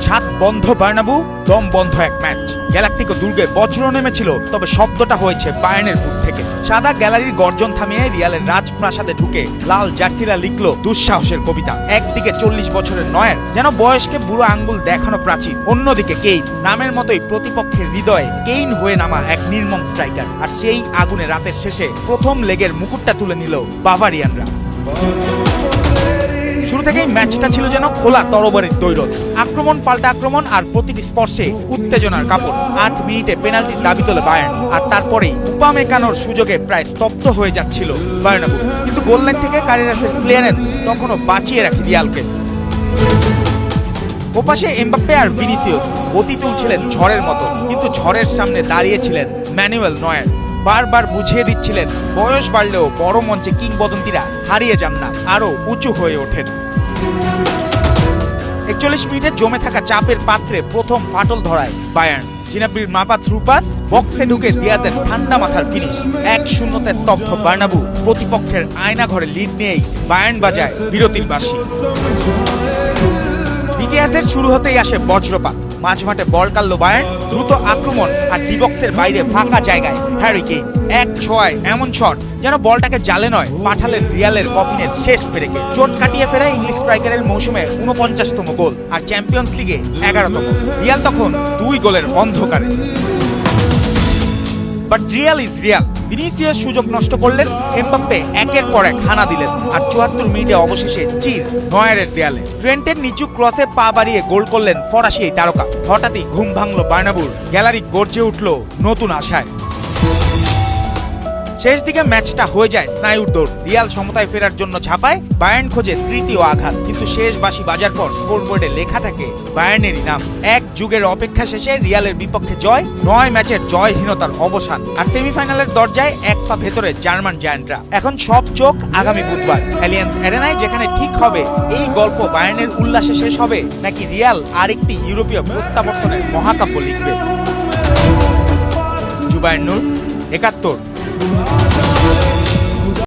ছাদ বন্ধ বার্নাবু, দম বন্ধ এক ম্যাচ। গ্যালাক্টিকো দুর্গে বজ্র নেমেছিল, তবে শব্দটা হয়েছে বায়ার্নের বুক থেকে। সাদা গ্যালারির গর্জন থামিয়ে রিয়ালের রাজপ্রাসাদে ঢুকে লাল জার্সিরা লিখল দুঃসাহসের কবিতা। একদিকে 40 বছরের নয়ের, যেন বয়সকে বুড়ো আঙ্গুল দেখানো প্রাচীর, অন্যদিকে কেইন, নামের মতোই প্রতিপক্ষের হৃদয়ে কেইন হয়ে নামা এক নির্মম স্ট্রাইকার। আর সেই আগুনে রাতের শেষে প্রথম লেগের মুকুটটা তুলে নিল বাভারিয়ানরা। শুরু থেকেই ম্যাচটা ছিল যেন খোলা তরবারির দৈরত, আক্রমণ পাল্টা আক্রমণ, আর প্রতিটি স্পর্শে উত্তেজনার কাপড়। 8 মিনিটে পেনাল্টির দাবি তোলে বায়ার্ন, আর তারপরেই উপামেকানোর সুযোগে প্রায় স্তব্ধ হয়ে যাচ্ছিল বার্নাবু। কিন্তু গোললাইন থেকে কারেরাসের ক্লিয়ারেন্স তখনও বাঁচিয়ে রাখে রিয়ালকে। ওপাশে এমবাপ্পে আর ভিনিসিয়াস গতি তুলছিলেন ঝড়ের মতো, কিন্তু ঝড়ের সামনে দাঁড়িয়েছিলেন ম্যানুয়েল নয়ের। বারবার বুঝিয়ে দিচ্ছিলেন বয়স বাড়লেও বড় মঞ্চে কিংবদন্তিরা হারিয়ে যান না, আরো উঁচু হয়ে ওঠেন। 41 মিনিটে জমে থাকা চাপের পাত্রে প্রথম ফাটল ধরায় বায়ার্ন। জিনাব্রির মাপা থ্রু পাস, বক্সে ঢুকে দিয়াজের ঠান্ডা মাথার ফিনিশ। 1-0-তে স্তব্ধ বার্নাবু। প্রতিপক্ষের আয়না ঘরে লিড নিয়েই বায়ার্ন বাজায় বিরতির বাঁশি। দ্বিতীয়ার্ধের শুরু হতেই আসে বজ্রপাত। মাঝমাঠে বল কাড়ল বায়ার্ন, দ্রুত আক্রমণ, আর ডিবক্সের বাইরে ফাঁকা জায়গায় হ্যারি কেইন। এক ছোঁয়ায় এমন শট যেন বলটাকে জালে নয় পাঠালেন রিয়ালের কফিনের শেষ পেরেকে। চোট কাটিয়ে ফেরা ইংলিশ স্ট্রাইকারের মৌসুমে 49তম গোল, আর চ্যাম্পিয়ন্স লিগে 11তম। রিয়াল তখন 2 গোলের অন্ধকারে। But Real is Real. Vinicius সুযোগ নষ্ট করলেন, এমবাপ্পে একের পর এক হানা দিলেন, আর 74 মিনিটে অবশেষে চির নয়ারের দেয়ালে। ট্রেন্টের নিচু ক্রসে পা বাড়িয়ে গোল করলেন ফরাসি এই তারকা। হঠাৎই ঘুম ভাঙল বার্নাবুর, গ্যালারি গর্জে উঠল নতুন আশায়। শেষ দিকে ম্যাচটা হয়ে যায় স্নায়ুর দৌড়। রিয়াল সমতায় ফেরার জন্য ঝাঁপায়, বায়ার্ন খোঁজে তৃতীয় আঘাত। কিন্তু শেষ বাঁশি বাজার পর স্কোরবোর্ডে লেখা থাকে বায়ার্নেরই নাম। এক যুগের অপেক্ষা শেষে রিয়ালের বিপক্ষে জয়, 9 ম্যাচের জয়হীনতার অবসান। আর সেমিফাইনালের দরজায় এক পা ভেতরে জার্মান জায়ান্টরা। এখন সব চোখ আগামী বুধবার অ্যালিয়ান্স অ্যারেনায়, যেখানে ঠিক হবে এই গল্প বায়ার্নের উল্লাসে শেষ হবে, নাকি রিয়াল আরেকটি ইউরোপীয় প্রত্যাবর্তনের মহাকাব্য লিখবে। জুবায়ের নূর, 71।